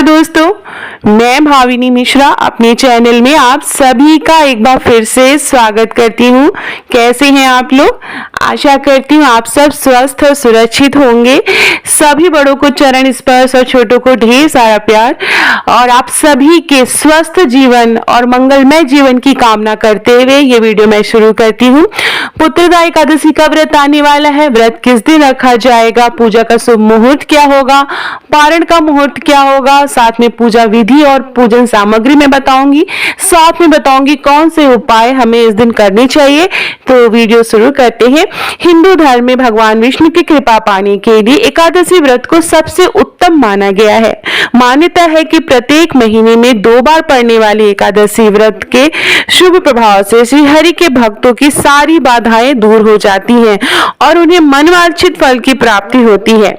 दोस्तों, मैं भाविनी मिश्रा अपने चैनल में आप सभी का एक बार फिर से स्वागत करती हूँ। कैसे हैं आप लोग? आशा करती हूँ आप सब स्वस्थ और सुरक्षित होंगे। सभी बड़ों को चरण स्पर्श और छोटों को ढेर सारा प्यार और आप सभी के स्वस्थ जीवन और मंगलमय जीवन की कामना करते हुए ये वीडियो मैं शुरू करती हूँ। पुत्रदा एकादशी का व्रत आने वाला है। व्रत किस दिन रखा जाएगा, पूजा का शुभ मुहूर्त क्या होगा, पारण का मुहूर्त क्या होगा, साथ में पूजा विधि और पूजन सामग्री मैं बताऊंगी, साथ में बताऊंगी कौन से उपाय हमें इस दिन करने चाहिए। तो वीडियो शुरू करते हैं। हिंदू धर्म में भगवान विष्णु की कृपा पाने के लिए एकादशी व्रत को सबसे उत्तम माना गया है। मान्यता है कि प्रत्येक महीने में 2 बार पड़ने वाली एकादशी व्रत के शुभ प्रभाव से श्री हरि के भक्तों की सारी बाधाएं दूर हो जाती हैं और उन्हें मनवांछित फल की प्राप्ति होती है।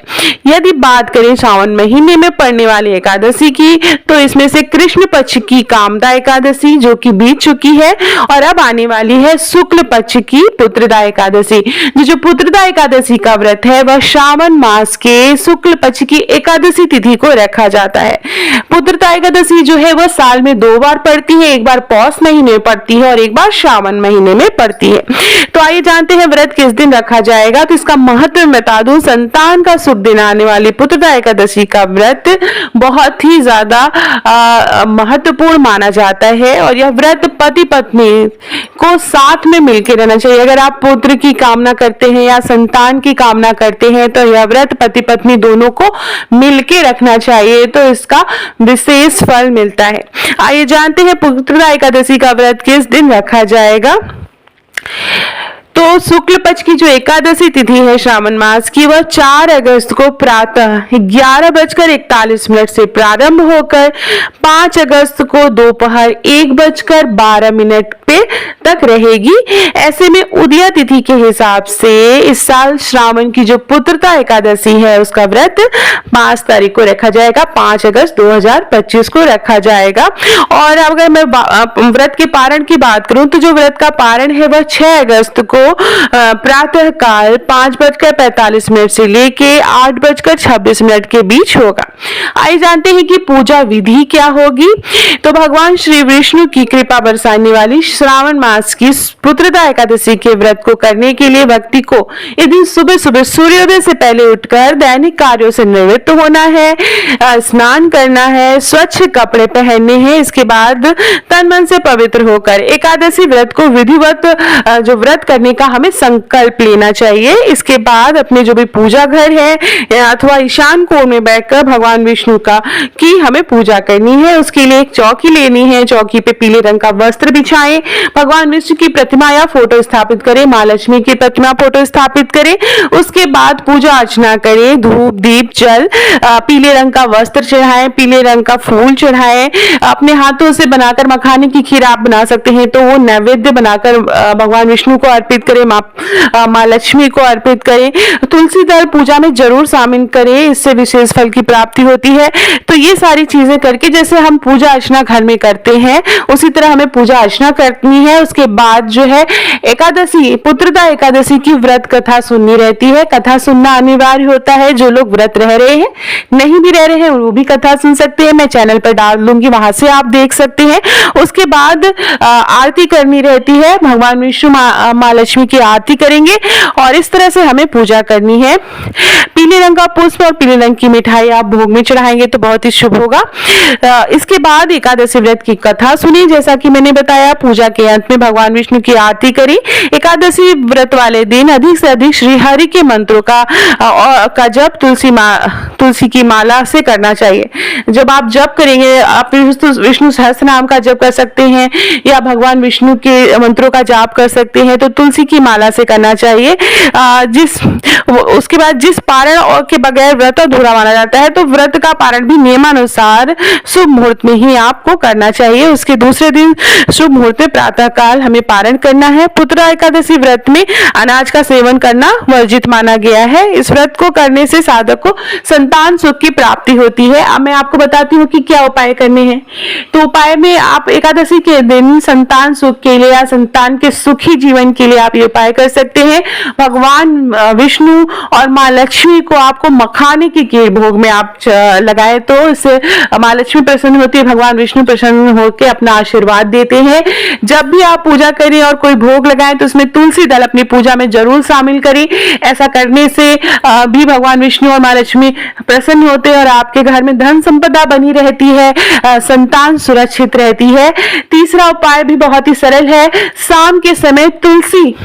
यदि बात करें श्रावण महीने में पड़ने वाली एकादशी की, तो इसमें से कृष्ण पक्ष की कामदा एकादशी जो कि बीत चुकी है और अब आने वाली है शुक्ल पक्ष की पुत्रदा एकादशी। जो पुत्रदा एकादशी का व्रत है वह श्रावण मास के शुक्ल पक्ष की एकादशी तिथि को रखा जाता है। पुत्रदा एकादशी जो है वह साल में 2 बार पड़ती है, एक बार पौष महीने में पड़ती है और एक बार श्रावण महीने में पड़ती है। तो आइए जानते हैं व्रत किस दिन रखा जाएगा। तो इसका महत्व बता दूं, संतान का शुभ दिन आने वाली पुत्रदा एकादशी का व्रत बहुत ही ज्यादा महत्वपूर्ण माना जाता है और यह व्रत पति पत्नी को साथ में मिलकर रहना चाहिए। अगर आप पुत्र की कामना करते हैं या संतान की कामना करते हैं तो यह व्रत पति पत्नी दोनों को मिलकर रखना चाहिए, तो इसका विशेष फल मिलता है। आइए जानते हैं पुत्रदा एकादशी का व्रत किस दिन रखा जाएगा। तो शुक्ल पक्ष की जो एकादशी तिथि है श्रावण मास की, वह 4 अगस्त को प्रातः 11:41 से प्रारंभ होकर 5 अगस्त को दोपहर 1:12 पे तक रहेगी। ऐसे में उदया तिथि के हिसाब से इस साल श्रावण की जो पुत्रदा एकादशी है उसका व्रत 5 तारीख को रखा जाएगा, 5 अगस्त 2025 को रखा जाएगा। और अगर मैं व्रत के पारण की बात करूं तो जो व्रत का पारण है वह 6 अगस्त को प्रातः काल 5:45 से लेके 8:26 के बीच होगा। आइए जानते हैं कि पूजा विधि क्या होगी। तो भगवान श्री विष्णु की कृपा बरसाने वाली श्रावण मास की पुत्रदा एकादशी के व्रत को करने के लिए व्यक्ति को इस दिन सुबह सुबह सूर्योदय से पहले उठकर दैनिक कार्यों से निवृत्त होना है, स्नान करना है, स्वच्छ कपड़े पहनने हैं। इसके बाद तन मन से पवित्र होकर एकादशी व्रत को विधिवत जो व्रत करने का हमें संकल्प लेना चाहिए। इसके बाद अपने जो भी पूजा घर है अथवा ईशान कोण में बैठकर भगवान विष्णु का की हमें पूजा करनी है। उसके लिए एक चौकी लेनी है, चौकी पे पीले रंग का वस्त्र बिछाएं, भगवान विष्णु की प्रतिमा या फोटो स्थापित करें, मां लक्ष्मी की प्रतिमा फोटो स्थापित करें। उसके बाद पूजा अर्चना करें, धूप दीप जल, पीले रंग का वस्त्र चढ़ाएं, पीले रंग का फूल चढ़ाएं। अपने हाथों से बनाकर मखाने की खीर आप बना सकते हैं तो वो नैवेद्य बनाकर भगवान विष्णु को अर्पित करें, मां लक्ष्मी को अर्पित करें। तुलसी दल पूजा में जरूर शामिल करें, इससे विशेष फल की प्राप्ति होती है। तो ये सारी चीजें करके जैसे हम पूजा अर्चना घर में करते हैं उसी तरह हमें पूजा अर्चना करनी है। उसके बाद जो है एकादशी पुत्रदा एकादशी की व्रत कथा सुननी रहती है। कथा सुनना अनिवार्य होता है। जो लोग व्रत रह रहे हैं, नहीं भी रह रहे हैं, वो भी कथा सुन सकते हैं। मैं चैनल पर डाल दूंगी, वहां से आप देख सकते हैं। उसके बाद आरती करनी रहती है, भगवान विष्णु मां लक्ष्मी की आरती करेंगे और इस तरह से हमें पूजा करनी है। पीले रंग का पुष्प और पीले रंग की मिठाई आप भोग में चढ़ाएंगे तो बहुत ही शुभ होगा। इसके बाद एकादशी व्रत की कथा सुनिए। जैसा कि मैंने बताया, पूजा के अंत में भगवान विष्णु की आरती करी। एकादशी व्रत वाले दिन अधिक से अधिक श्री हरि के मंत्रों का जप तुलसी की माला से करना चाहिए। जब आप जप करेंगे, आप विष्णु सहस्त्र नाम का जप कर सकते हैं या भगवान विष्णु के मंत्रों का जाप कर सकते हैं, तो तुलसी की माला से करना चाहिए। उसके बाद जिस पारण और के बगैर व्रत अधूरा माना जाता है, तो व्रत का पारण भी नियमानुसार शुभ मुहूर्त में ही आपको करना चाहिए। उसके दूसरे दिन शुभ मुहूर्त में प्रातः काल हमें पारण करना है। पुत्रदा एकादशी व्रत में अनाज का सेवन करना वर्जित माना गया है। इस व्रत को करने से साधक को संतान सुख की प्राप्ति होती है। अब मैं आपको बताती हूँ कि क्या उपाय करने हैं। तो उपाय में आप एकादशी के दिन संतान सुख के लिए या संतान के सुखी जीवन के लिए आप आप ये उपाय कर सकते हैं। भगवान विष्णु और माँ लक्ष्मी को आपको मखाने की खीर भोग में आप लगाए तो इससे माँ लक्ष्मी प्रसन्न होती है, भगवान विष्णु प्रसन्न होकर अपना आशीर्वाद देते हैं। जब भी आप पूजा करें और कोई भोग लगाएं तो उसमें तुलसी दल अपनी पूजा में जरूर शामिल करें। ऐसा करने से भी भगवान विष्णु और माँ लक्ष्मी प्रसन्न होते हैं और आपके घर में धन संपदा बनी रहती है, संतान सुरक्षित रहती है। तीसरा उपाय भी बहुत ही सरल है। शाम के समय तुलसी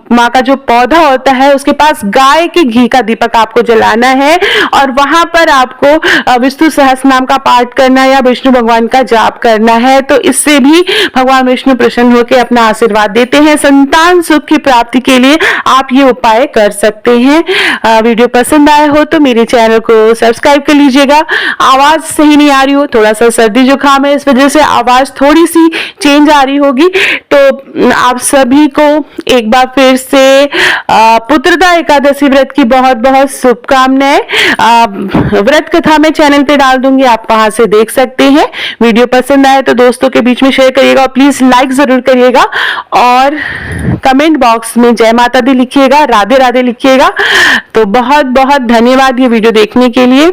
माँ का जो पौधा होता है उसके पास गाय के घी का दीपक आपको जलाना है और वहां पर आपको विष्णु सहस्त्र नाम का पाठ करना या विष्णु भगवान का जाप करना है। तो इससे भी भगवान विष्णु प्रसन्न होकर अपना आशीर्वाद देते हैं। संतान सुख की प्राप्ति के लिए आप ये उपाय कर सकते हैं। वीडियो पसंद आया हो तो मेरे चैनल को सब्सक्राइब कर लीजिएगा। आवाज सही नहीं आ रही हो, थोड़ा सा सर्दी जुकाम है, इस वजह से आवाज थोड़ी सी चेंज आ रही होगी। तो आप सभी को एक बार फिर से पुत्रदा एकादशी व्रत की बहुत बहुत शुभकामनाएं। व्रत कथा मैं चैनल पे डाल दूंगी, आप वहां से देख सकते हैं। वीडियो पसंद आए तो दोस्तों के बीच में शेयर करिएगा और प्लीज लाइक जरूर करिएगा और कमेंट बॉक्स में जय माता दी लिखिएगा, राधे राधे लिखिएगा। तो बहुत बहुत धन्यवाद ये वीडियो देखने के लिए।